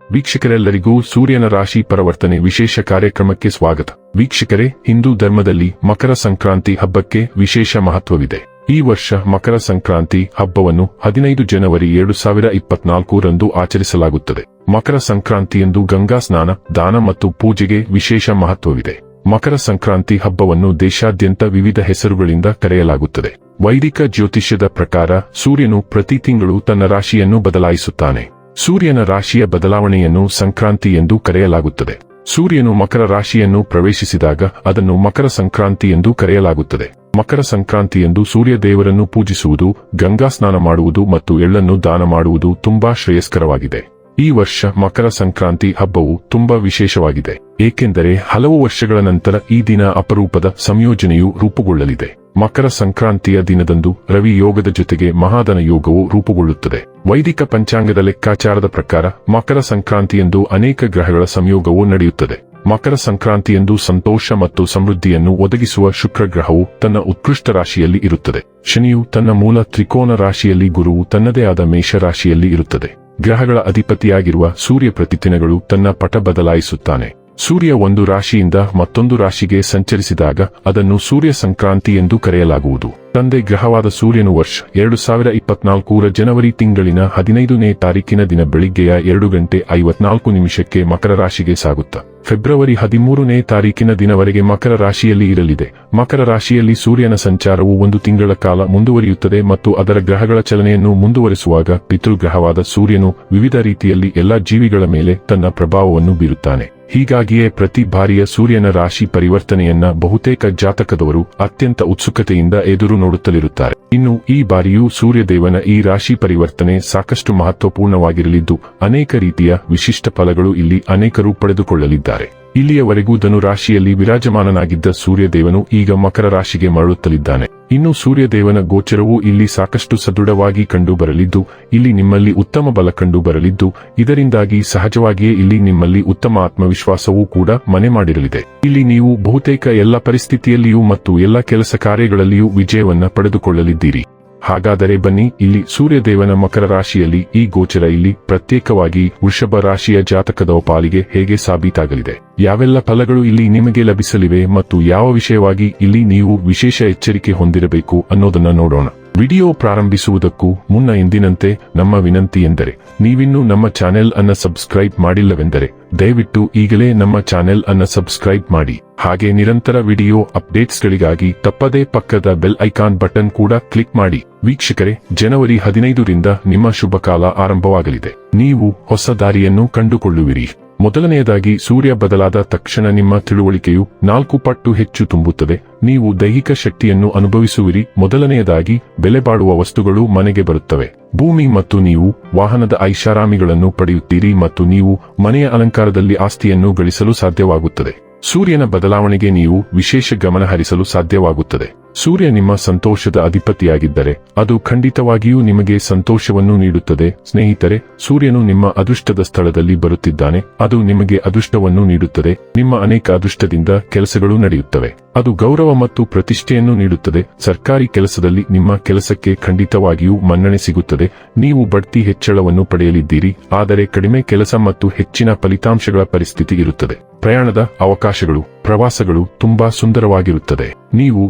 ವೀಕ್ಷಕರೆಲ್ಲರಿಗೂ ಸೂರ್ಯನ ರಾಶಿ ಪರಿವರ್ತನೆ ವಿಶೇಷ ಕಾರ್ಯಕ್ರಮಕ್ಕೆ ಸ್ವಾಗತ. ವೀಕ್ಷಕರೇ, ಹಿಂದೂ ಧರ್ಮದಲ್ಲಿ ಮಕರ ಸಂಕ್ರಾಂತಿ ಹಬ್ಬಕ್ಕೆ ವಿಶೇಷ ಮಹತ್ವವಿದೆ. ಈ ವರ್ಷ ಮಕರ ಸಂಕ್ರಾಂತಿ ಹಬ್ಬವನ್ನು 15 ಜನವರಿ 2024 ರಂದು ಆಚರಿಸಲಾಗುತ್ತದೆ. ಮಕರ ಸಂಕ್ರಾಂತಿಯಂದು ಗಂಗಾ ಸ್ನಾನ, ದಾನ ಮತ್ತು ಪೂಜೆಗೆ ವಿಶೇಷ ಮಹತ್ವವಿದೆ. ಮಕರ ಸಂಕ್ರಾಂತಿ ಹಬ್ಬವನ್ನು ದೇಶಾದ್ಯಂತ ವಿವಿಧ ಹೆಸರುಗಳಿಂದ ಕರೆಯಲಾಗುತ್ತದೆ. ವೈದಿಕ ಜ್ಯೋತಿಷ್ಯದ ಪ್ರಕಾರ ಸೂರ್ಯನು ಪ್ರತಿ ತಿಂಗಳು ತನ್ನ ರಾಶಿಯನ್ನು ಬದಲಾಯಿಸುತ್ತಾನೆ. ಸೂರ್ಯನ ರಾಶಿಯ ಬದಲಾವಣೆಯನ್ನು ಸಂಕ್ರಾಂತಿ ಎಂದು ಕರೆಯಲಾಗುತ್ತದೆ. ಸೂರ್ಯನು ಮಕರ ರಾಶಿಯನ್ನು ಪ್ರವೇಶಿಸಿದಾಗ ಅದನ್ನು ಮಕರ ಸಂಕ್ರಾಂತಿ ಎಂದು ಕರೆಯಲಾಗುತ್ತದೆ. ಮಕರ ಸಂಕ್ರಾಂತಿಯಂದು ಸೂರ್ಯ ದೇವರನ್ನು ಪೂಜಿಸುವುದು, ಗಂಗಾ ಸ್ನಾನ ಮಾಡುವುದು ಮತ್ತು ಎಳ್ಳನ್ನು ದಾನ ಮಾಡುವುದು ತುಂಬಾ ಶ್ರೇಯಸ್ಕರವಾಗಿದೆ. ಈ ವರ್ಷ ಮಕರ ಸಂಕ್ರಾಂತಿ ಹಬ್ಬವು ತುಂಬಾ ವಿಶೇಷವಾಗಿದೆ, ಏಕೆಂದರೆ ಹಲವು ವರ್ಷಗಳ ನಂತರ ಈ ದಿನ ಅಪರೂಪದ ಸಂಯೋಜನೆಯು ರೂಪುಗೊಳ್ಳಲಿದೆ. ಮಕರ ಸಂಕ್ರಾಂತಿಯ ದಿನದಂದು ರವಿ ಯೋಗದ ಜೊತೆಗೆ ಮಹಾಧನ ಯೋಗವು ರೂಪುಗೊಳ್ಳುತ್ತದೆ. ವೈದಿಕ ಪಂಚಾಂಗದ ಲೆಕ್ಕಾಚಾರದ ಪ್ರಕಾರ ಮಕರ ಸಂಕ್ರಾಂತಿಯಂದು ಅನೇಕ ಗ್ರಹಗಳ ಸಂಯೋಗವು ನಡೆಯುತ್ತದೆ. ಮಕರ ಸಂಕ್ರಾಂತಿಯಂದು ಸಂತೋಷ ಮತ್ತು ಸಮೃದ್ಧಿಯನ್ನು ಒದಗಿಸುವ ಶುಕ್ರ ಗ್ರಹವು ತನ್ನ ಉತ್ಕೃಷ್ಟ ರಾಶಿಯಲ್ಲಿ ಇರುತ್ತದೆ. ಶನಿಯು ತನ್ನ ಮೂಲ ತ್ರಿಕೋನ ರಾಶಿಯಲ್ಲಿ, ಗುರುವು ತನ್ನದೇ ಆದ ಮೇಷ ರಾಶಿಯಲ್ಲಿ ಇರುತ್ತದೆ. ಗ್ರಹಗಳ ಅಧಿಪತಿಯಾಗಿರುವ ಸೂರ್ಯ ಪ್ರತಿದಿನಗಳು ತನ್ನ ಪಟ ಬದಲಾಯಿಸುತ್ತಾನೆ. ಸೂರ್ಯ ಒಂದು ರಾಶಿಯಿಂದ ಮತ್ತೊಂದು ರಾಶಿಗೆ ಸಂಚರಿಸಿದಾಗ ಅದನ್ನು ಸೂರ್ಯ ಸಂಕ್ರಾಂತಿ ಎಂದು ಕರೆಯಲಾಗುವುದು. ತಂದೆ ಗ್ರಹವಾದ ಸೂರ್ಯನು ವರ್ಷ 2024 ಜನವರಿ ತಿಂಗಳಿನ 15ನೇ ತಾರೀಕಿನ ದಿನ ಬೆಳಿಗ್ಗೆಯ 2:54 ಮಕರ ರಾಶಿಗೆ ಸಾಗುತ್ತಾ ಫೆಬ್ರವರಿ 13ನೇ ತಾರೀಕಿನ ದಿನವರೆಗೆ ಮಕರ ರಾಶಿಯಲ್ಲಿ ಇರಲಿದೆ. ಮಕರ ರಾಶಿಯಲ್ಲಿ ಸೂರ್ಯನ ಸಂಚಾರವು 1 ತಿಂಗಳ ಕಾಲ ಮುಂದುವರಿಯುತ್ತದೆ ಮತ್ತು ಅದರ ಗ್ರಹಗಳ ಚಲನೆಯನ್ನು ಮುಂದುವರಿಸುವಾಗ ಪಿತೃಗ್ರಹವಾದ ಸೂರ್ಯನು ವಿವಿಧ ರೀತಿಯಲ್ಲಿ ಎಲ್ಲಾ ಜೀವಿಗಳ ಮೇಲೆ ತನ್ನ ಪ್ರಭಾವವನ್ನು ಬೀರುತ್ತಾನೆ. ಹೀಗಾಗಿಯೇ ಪ್ರತಿ ಬಾರಿಯ ಸೂರ್ಯನ ರಾಶಿ ಪರಿವರ್ತನೆಯನ್ನ ಬಹುತೇಕ ಜಾತಕದವರು ಅತ್ಯಂತ ಉತ್ಸುಕತೆಯಿಂದ ಎದುರು ನೋಡುತ್ತಲಿರುತ್ತಾರೆ. ಇನ್ನು ಈ ಬಾರಿಯೂ ಸೂರ್ಯದೇವನ ಈ ರಾಶಿ ಪರಿವರ್ತನೆ ಸಾಕಷ್ಟು ಮಹತ್ವಪೂರ್ಣವಾಗಿರಲಿದ್ದು ಅನೇಕ ರೀತಿಯ ವಿಶಿಷ್ಟ ಫಲಗಳು ಇಲ್ಲಿ ಅನೇಕರು ಪಡೆದುಕೊಳ್ಳಲಿದ್ದಾರೆ. ಇಲ್ಲಿಯವರೆಗೂ ಧನು ರಾಶಿಯಲ್ಲಿ ವಿರಾಜಮಾನನಾಗಿದ್ದ ಸೂರ್ಯದೇವನು ಈಗ ಮಕರ ರಾಶಿಗೆ ಮರಳುತ್ತಲಿದ್ದಾನೆ. ಇನ್ನು ಸೂರ್ಯದೇವನ ಗೋಚರವು ಇಲ್ಲಿ ಸಾಕಷ್ಟು ಸದೃಢವಾಗಿ ಕಂಡುಬರಲಿದ್ದು ಇಲ್ಲಿ ನಿಮ್ಮಲ್ಲಿ ಉತ್ತಮ ಬಲ ಕಂಡುಬರಲಿದ್ದು ಇದರಿಂದಾಗಿ ಸಹಜವಾಗಿಯೇ ಇಲ್ಲಿ ನಿಮ್ಮಲ್ಲಿ ಉತ್ತಮ ಆತ್ಮವಿಶ್ವಾಸವೂ ಕೂಡ ಮನೆ ಮಾಡಿರಲಿದೆ. ಇಲ್ಲಿ ನೀವು ಬಹುತೇಕ ಎಲ್ಲ ಪರಿಸ್ಥಿತಿಯಲ್ಲಿಯೂ ಮತ್ತು ಎಲ್ಲ ಕೆಲಸ ಕಾರ್ಯಗಳಲ್ಲಿಯೂ ವಿಜಯವನ್ನ ಪಡೆದುಕೊಳ್ಳಲಿದ್ದೀರಿ. ಹಾಗಾದರೆ ಬನ್ನಿ, ಇಲ್ಲಿ ಸೂರ್ಯದೇವನ ಮಕರ ರಾಶಿಯಲ್ಲಿ ಈ ಗೋಚರ ಇಲ್ಲಿ ಪ್ರತ್ಯೇಕವಾಗಿ ವೃಷಭ ರಾಶಿಯ ಜಾತಕದ ಪಾಲಿಗೆ ಹೇಗೆ ಸಾಬೀತಾಗಲಿದೆ, ಯಾವೆಲ್ಲ ಫಲಗಳು ಇಲ್ಲಿ ನಿಮಗೆ ಲಭಿಸಲಿವೆ ಮತ್ತು ಯಾವ ವಿಷಯವಾಗಿ ಇಲ್ಲಿ ನೀವು ವಿಶೇಷ ಎಚ್ಚರಿಕೆ ಹೊಂದಿರಬೇಕು ಅನ್ನೋದನ್ನ ನೋಡೋಣ. ವಿಡಿಯೋ ಪ್ರಾರಂಭಿಸುವುದಕ್ಕೂ ಮುನ್ನ ಎಂದಿನಂತೆ ನಮ್ಮ ವಿನಂತಿ ಎಂದರೆ ನೀವಿನ್ನೂ ನಮ್ಮ ಚಾನೆಲ್ ಅನ್ನ ಸಬ್ಸ್ಕ್ರೈಬ್ ಮಾಡಿಲ್ಲವೆಂದರೆ ದಯವಿಟ್ಟು ಈಗಲೇ ನಮ್ಮ ಚಾನೆಲ್ ಅನ್ನ ಸಬ್ಸ್ಕ್ರೈಬ್ ಮಾಡಿ. ಹಾಗೆ ನಿರಂತರ ವಿಡಿಯೋ ಅಪ್ಡೇಟ್ಸ್ಗಳಿಗಾಗಿ ತಪ್ಪದೇ ಪಕ್ಕದ ಬೆಲ್ ಐಕಾನ್ ಬಟನ್ ಕೂಡ ಕ್ಲಿಕ್ ಮಾಡಿ. ವೀಕ್ಷಕರೇ, ಜನವರಿ 15ರಿಂದ ನಿಮ್ಮ ಶುಭಕಾಲ ಆರಂಭವಾಗಲಿದೆ. ನೀವು ಹೊಸ ದಾರಿಯನ್ನು ಕಂಡುಕೊಳ್ಳುವಿರಿ. ಮೊದಲನೆಯದಾಗಿ, ಸೂರ್ಯ ಬದಲಾದ ತಕ್ಷಣ ನಿಮ್ಮ ತಿಳುವಳಿಕೆಯು 4 ಪಟ್ಟು ಹೆಚ್ಚು ತುಂಬುತ್ತದೆ. ನೀವು ದೈಹಿಕ ಶಕ್ತಿಯನ್ನು ಅನುಭವಿಸುವಿರಿ. ಮೊದಲನೆಯದಾಗಿ, ಬೆಲೆ ಬಾಳುವ ವಸ್ತುಗಳು ಮನೆಗೆ ಬರುತ್ತವೆ. ಭೂಮಿ ಮತ್ತು ನೀವು ವಾಹನದ ಐಷಾರಾಮಿಗಳನ್ನು ಪಡೆಯುತ್ತೀರಿ ಮತ್ತು ನೀವು ಮನೆಯ ಅಲಂಕಾರದಲ್ಲಿ ಆಸ್ತಿಯನ್ನು ಗಳಿಸಲು ಸಾಧ್ಯವಾಗುತ್ತದೆ. ಸೂರ್ಯನ ಬದಲಾವಣೆಗೆ ನೀವು ವಿಶೇಷ ಗಮನ ಹರಿಸಲು ಸಾಧ್ಯವಾಗುತ್ತದೆ. ಸೂರ್ಯ ನಿಮ್ಮ ಸಂತೋಷದ ಅಧಿಪತಿಯಾಗಿದ್ದರೆ ಅದು ಖಂಡಿತವಾಗಿಯೂ ನಿಮಗೆ ಸಂತೋಷವನ್ನು ನೀಡುತ್ತದೆ. ಸ್ನೇಹಿತರೆ, ಸೂರ್ಯನು ನಿಮ್ಮ ಅದೃಷ್ಟದ ಸ್ಥಳದಲ್ಲಿ ಬರುತ್ತಿದ್ದಾನೆ. ಅದು ನಿಮಗೆ ಅದೃಷ್ಟವನ್ನು ನೀಡುತ್ತದೆ. ನಿಮ್ಮ ಅನೇಕ ಅದೃಷ್ಟದಿಂದ ಕೆಲಸಗಳು ನಡೆಯುತ್ತವೆ. ಅದು ಗೌರವ ಮತ್ತು ಪ್ರತಿಷ್ಠೆಯನ್ನು ನೀಡುತ್ತದೆ. ಸರ್ಕಾರಿ ಕೆಲಸದಲ್ಲಿ ನಿಮ್ಮ ಕೆಲಸಕ್ಕೆ ಖಂಡಿತವಾಗಿಯೂ ಮನ್ನಣೆ ಸಿಗುತ್ತದೆ. ನೀವು ಬಡ್ತಿ ಹೆಚ್ಚಳವನ್ನು ಪಡೆಯಲಿದ್ದೀರಿ, ಆದರೆ ಕಡಿಮೆ ಕೆಲಸ ಮತ್ತು ಹೆಚ್ಚಿನ ಫಲಿತಾಂಶಗಳ ಪರಿಸ್ಥಿತಿ ಇರುತ್ತದೆ. ಪ್ರಯಾಣದ ಅವಕಾಶಗಳು, ಪ್ರವಾಸಗಳು ತುಂಬಾ ಸುಂದರವಾಗಿರುತ್ತದೆ. ನೀವು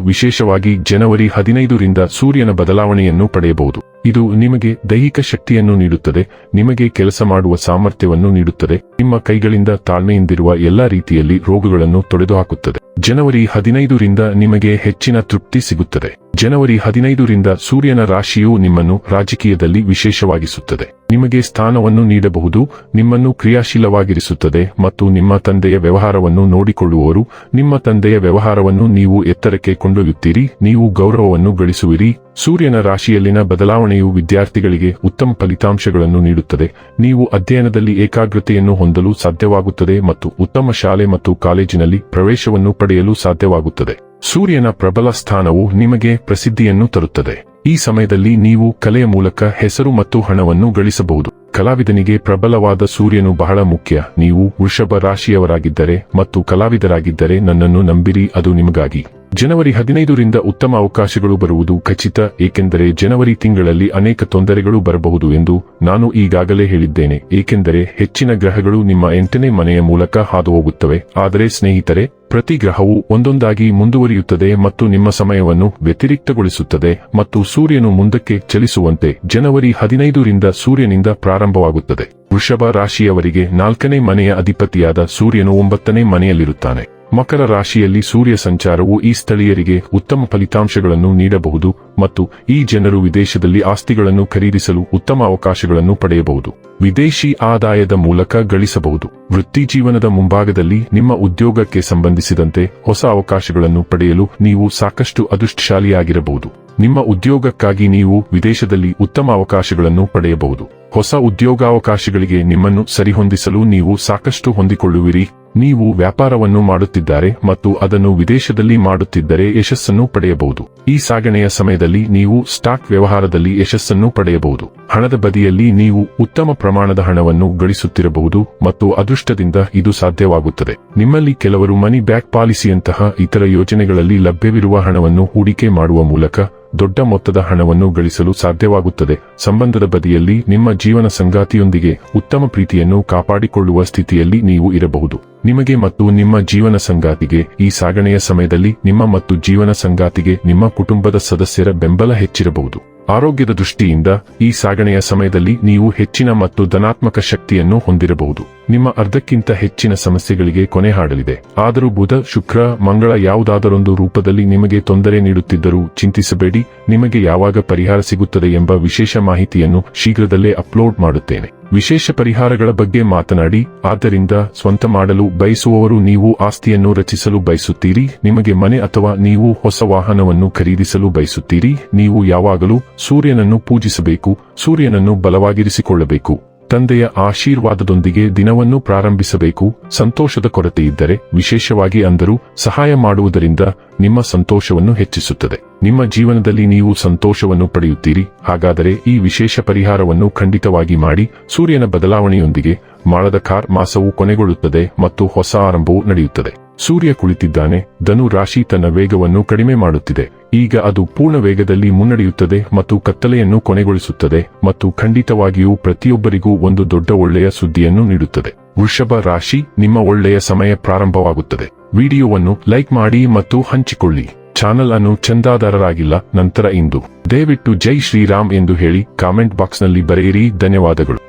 ವಿಶೇಷವಾಗಿ ಜನವರಿ 15ರಿಂದ ಸೂರ್ಯನ ಬದಲಾವಣೆಯನ್ನು ಪಡೆಯಬಹುದು. ಇದು ನಿಮಗೆ ದೈಹಿಕ ಶಕ್ತಿಯನ್ನು ನೀಡುತ್ತದೆ, ನಿಮಗೆ ಕೆಲಸ ಮಾಡುವ ಸಾಮರ್ಥ್ಯವನ್ನು ನೀಡುತ್ತದೆ, ನಿಮ್ಮ ಕೈಗಳಿಂದ ತಾಳ್ಮೆಯಿಂದಿರುವ ಎಲ್ಲಾ ರೀತಿಯಲ್ಲಿ ರೋಗಗಳನ್ನು ತೊಡೆದುಹಾಕುತ್ತದೆ. ಜನವರಿ 15ರಿಂದ ನಿಮಗೆ ಹೆಚ್ಚಿನ ತೃಪ್ತಿ ಸಿಗುತ್ತದೆ. ಜನವರಿ 15ರಿಂದ ಸೂರ್ಯನ ರಾಶಿಯು ನಿಮ್ಮನ್ನು ರಾಜಕೀಯದಲ್ಲಿ ವಿಶೇಷವಾಗಿಸುತ್ತದೆ. ನಿಮಗೆ ಸ್ಥಾನವನ್ನು ನೀಡಬಹುದು, ನಿಮ್ಮನ್ನು ಕ್ರಿಯಾಶೀಲವಾಗಿರಿಸುತ್ತದೆ ಮತ್ತು ನಿಮ್ಮ ತಂದೆಯ ವ್ಯವಹಾರವನ್ನು ನೋಡಿಕೊಳ್ಳುವವರು. ನಿಮ್ಮ ತಂದೆಯ ವ್ಯವಹಾರವನ್ನು ನೀವು ಎತ್ತರಕ್ಕೆ ಕೊಂಡೊಯ್ಯುತ್ತೀರಿ, ನೀವು ಗೌರವವನ್ನು ಗಳಿಸುವಿರಿ. ಸೂರ್ಯನ ರಾಶಿಯಲ್ಲಿನ ಬದಲಾವಣೆಯು ವಿದ್ಯಾರ್ಥಿಗಳಿಗೆ ಉತ್ತಮ ಫಲಿತಾಂಶಗಳನ್ನು ನೀಡುತ್ತದೆ. ನೀವು ಅಧ್ಯಯನದಲ್ಲಿ ಏಕಾಗ್ರತೆಯನ್ನು ಹೊಂದಲು ಸಾಧ್ಯವಾಗುತ್ತದೆ ಮತ್ತು ಉತ್ತಮ ಶಾಲೆ ಮತ್ತು ಕಾಲೇಜಿನಲ್ಲಿ ಪ್ರವೇಶವನ್ನು ಪಡೆಯಲು ಸಾಧ್ಯವಾಗುತ್ತದೆ. ಸೂರ್ಯನ ಪ್ರಬಲ ಸ್ಥಾನವು ನಿಮಗೆ ಪ್ರಸಿದ್ಧಿಯನ್ನು ತರುತ್ತದೆ. ಈ ಸಮಯದಲ್ಲಿ ನೀವು ಕಲೆಯ ಮೂಲಕ ಹೆಸರು ಮತ್ತು ಹಣವನ್ನು ಗಳಿಸಬಹುದು. ಕಲಾವಿದನಿಗೆ ಪ್ರಬಲವಾದ ಸೂರ್ಯನು ಬಹಳ ಮುಖ್ಯ. ನೀವು ವೃಷಭ ರಾಶಿಯವರಾಗಿದ್ದರೆ ಮತ್ತು ಕಲಾವಿದರಾಗಿದ್ದರೆ ನನ್ನನ್ನು ನಂಬಿರಿ, ಅದು ನಿಮಗಾಗಿ ಜನವರಿ 15ರಿಂದ ಉತ್ತಮ ಅವಕಾಶಗಳು ಬರುವುದು ಖಚಿತ, ಏಕೆಂದರೆ ಜನವರಿ ತಿಂಗಳಲ್ಲಿ ಅನೇಕ ತೊಂದರೆಗಳು ಬರಬಹುದು ಎಂದು ನಾನು ಈಗಾಗಲೇ ಹೇಳಿದ್ದೇನೆ, ಏಕೆಂದರೆ ಹೆಚ್ಚಿನ ಗ್ರಹಗಳು ನಿಮ್ಮ 8ನೇ ಮನೆಯ ಮೂಲಕ ಹಾದುಹೋಗುತ್ತವೆ. ಆದರೆ ಸ್ನೇಹಿತರೆ, ಪ್ರತಿ ಗ್ರಹವು ಒಂದೊಂದಾಗಿ ಮುಂದುವರಿಯುತ್ತದೆ ಮತ್ತು ನಿಮ್ಮ ಸಮಯವನ್ನು ವ್ಯತಿರಿಕ್ತಗೊಳಿಸುತ್ತದೆ ಮತ್ತು ಸೂರ್ಯನು ಮುಂದಕ್ಕೆ ಚಲಿಸುವಂತೆ ಜನವರಿ 15ರಿಂದ ಸೂರ್ಯನಿಂದ ಪ್ರಾರಂಭವಾಗುತ್ತದೆ. ವೃಷಭ ರಾಶಿಯವರಿಗೆ 4ನೇ ಮನೆಯ ಅಧಿಪತಿಯಾದ ಸೂರ್ಯನು 9ನೇ ಮನೆಯಲ್ಲಿರುತ್ತಾನೆ. ಮಕರ ರಾಶಿಯಲ್ಲಿ ಸೂರ್ಯ ಸಂಚಾರವು ಈ ಸ್ಥಳೀಯರಿಗೆ ಉತ್ತಮ ಫಲಿತಾಂಶಗಳನ್ನು ನೀಡಬಹುದು ಮತ್ತು ಈ ಜನರು ವಿದೇಶದಲ್ಲಿ ಆಸ್ತಿಗಳನ್ನು ಖರೀದಿಸಲು ಉತ್ತಮ ಅವಕಾಶಗಳನ್ನು ಪಡೆಯಬಹುದು. ವಿದೇಶಿ ಆದಾಯದ ಮೂಲಕ ಗಳಿಸಬಹುದು. ವೃತ್ತಿಜೀವನದ ಮುಂಭಾಗದಲ್ಲಿ ನಿಮ್ಮ ಉದ್ಯೋಗಕ್ಕೆ ಸಂಬಂಧಿಸಿದಂತೆ ಹೊಸ ಅವಕಾಶಗಳನ್ನು ಪಡೆಯಲು ನೀವು ಸಾಕಷ್ಟು ಅದೃಷ್ಟಶಾಲಿಯಾಗಿರಬಹುದು. ನಿಮ್ಮ ಉದ್ಯೋಗಕ್ಕಾಗಿ ನೀವು ವಿದೇಶದಲ್ಲಿ ಉತ್ತಮ ಅವಕಾಶಗಳನ್ನು ಪಡೆಯಬಹುದು. ಹೊಸ ಉದ್ಯೋಗಾವಕಾಶಗಳಿಗೆ ನಿಮ್ಮನ್ನು ಸರಿಹೊಂದಿಸಲು ನೀವು ಸಾಕಷ್ಟು ಹೊಂದಿಕೊಳ್ಳುವಿರಿ. ನೀವು ವ್ಯಾಪಾರವನ್ನು ಮಾಡುತ್ತಿದ್ದಾರೆ ಮತ್ತು ಅದನ್ನು ವಿದೇಶದಲ್ಲಿ ಮಾಡುತ್ತಿದ್ದರೆ ಯಶಸ್ಸನ್ನು ಪಡೆಯಬಹುದು. ಈ ಸಾಗಣೆಯ ಸಮಯದಲ್ಲಿ ನೀವು ಸ್ಟಾಕ್ ವ್ಯವಹಾರದಲ್ಲಿ ಯಶಸ್ಸನ್ನು ಪಡೆಯಬಹುದು. ಹಣದ ಬದಿಯಲ್ಲಿ ನೀವು ಉತ್ತಮ ಪ್ರಮಾಣದ ಹಣವನ್ನು ಗಳಿಸುತ್ತಿರಬಹುದು ಮತ್ತು ಅದೃಷ್ಟದಿಂದ ಇದು ಸಾಧ್ಯವಾಗುತ್ತದೆ. ನಿಮ್ಮಲ್ಲಿ ಕೆಲವರು ಮನಿ ಬ್ಯಾಕ್ ಪಾಲಿಸಿಯಂತಹ ಇತರ ಯೋಜನೆಗಳಲ್ಲಿ ಲಭ್ಯವಿರುವ ಹಣವನ್ನು ಹೂಡಿಕೆ ಮಾಡುವ ಮೂಲಕ ದೊಡ್ಡ ಮೊತ್ತದ ಹಣವನ್ನು ಗಳಿಸಲು ಸಾಧ್ಯವಾಗುತ್ತದೆ. ಸಂಬಂಧದ ಬದಿಯಲ್ಲಿ ನಿಮ್ಮ ಜೀವನ ಸಂಗಾತಿಯೊಂದಿಗೆ ಉತ್ತಮ ಪ್ರೀತಿಯನ್ನು ಕಾಪಾಡಿಕೊಳ್ಳುವ ಸ್ಥಿತಿಯಲ್ಲಿ ನೀವು ಇರಬಹುದು. ನಿಮಗೆ ಮತ್ತು ನಿಮ್ಮ ಜೀವನ ಸಂಗಾತಿಗೆ ಈ ಸಾಗಣೆಯ ಸಮಯದಲ್ಲಿ ನಿಮ್ಮ ಮತ್ತು ಜೀವನ ಸಂಗಾತಿಗೆ ನಿಮ್ಮ ಕುಟುಂಬದ ಸದಸ್ಯರ ಬೆಂಬಲ ಹೆಚ್ಚಿರಬಹುದು. ಆರೋಗ್ಯದ ದೃಷ್ಟಿಯಿಂದ ಈ ಸಾಗಣೆಯ ಸಮಯದಲ್ಲಿ ನೀವು ಹೆಚ್ಚಿನ ಮತ್ತು ಧನಾತ್ಮಕ ಶಕ್ತಿಯನ್ನು ಹೊಂದಿರಬಹುದು. ನಿಮ್ಮ ಅರ್ಧಕ್ಕಿಂತ ಹೆಚ್ಚಿನ ಸಮಸ್ಯೆಗಳಿಗೆ ಕೊನೆ ಹಾಡಲಿದೆ. ಆದರೂ ಬುಧ, ಶುಕ್ರ, ಮಂಗಳ ಯಾವುದಾದರೊಂದು ರೂಪದಲ್ಲಿ ನಿಮಗೆ ತೊಂದರೆ ನೀಡುತ್ತಿದ್ದರೂ ಚಿಂತಿಸಬೇಡಿ. ನಿಮಗೆ ಯಾವಾಗ ಪರಿಹಾರ ಸಿಗುತ್ತದೆ ಎಂಬ ವಿಶೇಷ ಮಾಹಿತಿಯನ್ನು ಶೀಘ್ರದಲ್ಲೇ ಅಪ್ಲೋಡ್ ಮಾಡುತ್ತೇನೆ. ವಿಶೇಷ ಪರಿಹಾರಗಳ ಬಗ್ಗೆ ಮಾತನಾಡಿ. ಆದ್ದರಿಂದ ಸ್ವಂತ ಮಾಡಲು ಬಯಸುವವರು ನೀವು ಆಸ್ತಿಯನ್ನು ರಚಿಸಲು ಬಯಸುತ್ತೀರಿ, ನಿಮಗೆ ಮನೆ ಅಥವಾ ನೀವು ಹೊಸ ವಾಹನವನ್ನು ಖರೀದಿಸಲು ಬಯಸುತ್ತೀರಿ. ನೀವು ಯಾವಾಗಲೂ ಸೂರ್ಯನನ್ನು ಪೂಜಿಸಬೇಕು, ಸೂರ್ಯನನ್ನು ಬಲವಾಗಿರಿಸಿಕೊಳ್ಳಬೇಕು. ತಂದೆಯ ಆಶೀರ್ವಾದದೊಂದಿಗೆ ದಿನವನ್ನು ಪ್ರಾರಂಭಿಸಬೇಕು. ಸಂತೋಷದ ಕೊರತೆಯಿದ್ದರೆ, ವಿಶೇಷವಾಗಿ ಅಂದರೂ ಸಹಾಯ ಮಾಡುವುದರಿಂದ ನಿಮ್ಮ ಸಂತೋಷವನ್ನು ಹೆಚ್ಚಿಸುತ್ತದೆ. ನಿಮ್ಮ ಜೀವನದಲ್ಲಿ ನೀವು ಸಂತೋಷವನ್ನು ಪಡೆಯುತ್ತೀರಿ. ಹಾಗಾದರೆ ಈ ವಿಶೇಷ ಪರಿಹಾರವನ್ನು ಖಂಡಿತವಾಗಿ ಮಾಡಿ. ಸೂರ್ಯನ ಬದಲಾವಣೆಯೊಂದಿಗೆ ಮಾಳದ ಕಾರ್ ಮಾಸವು ಕೊನೆಗೊಳ್ಳುತ್ತದೆ ಮತ್ತು ಹೊಸ ಆರಂಭವು ನಡೆಯುತ್ತದೆ. ಸೂರ್ಯ ಕುಳಿತಿದ್ದಾನೆ. ಧನು ರಾಶಿ ತನ್ನ ವೇಗವನ್ನು ಕಡಿಮೆ ಮಾಡುತ್ತಿದೆ. ಈಗ ಅದು ಪೂರ್ಣ ವೇಗದಲ್ಲಿ ಮುನ್ನಡೆಯುತ್ತದೆ ಮತ್ತು ಕತ್ತಲೆಯನ್ನು ಕೊನೆಗೊಳಿಸುತ್ತದೆ ಮತ್ತು ಖಂಡಿತವಾಗಿಯೂ ಪ್ರತಿಯೊಬ್ಬರಿಗೂ ಒಂದು ದೊಡ್ಡ ಒಳ್ಳೆಯ ಸುದ್ದಿಯನ್ನು ನೀಡುತ್ತದೆ. ವೃಷಭ ರಾಶಿ, ನಿಮ್ಮ ಒಳ್ಳೆಯ ಸಮಯ ಪ್ರಾರಂಭವಾಗುತ್ತದೆ. ವಿಡಿಯೋವನ್ನು ಲೈಕ್ ಮಾಡಿ ಮತ್ತು ಹಂಚಿಕೊಳ್ಳಿ. ಚಾನಲ್ ಅನ್ನು ಚಂದಾದಾರರಾಗಿಲ್ಲ ನಂತರ ಇಂದು ದಯವಿಟ್ಟು ಜೈ ಶ್ರೀರಾಮ್ ಎಂದು ಹೇಳಿ ಕಾಮೆಂಟ್ ಬಾಕ್ಸ್ನಲ್ಲಿ ಬರೆಯಿರಿ. ಧನ್ಯವಾದಗಳು.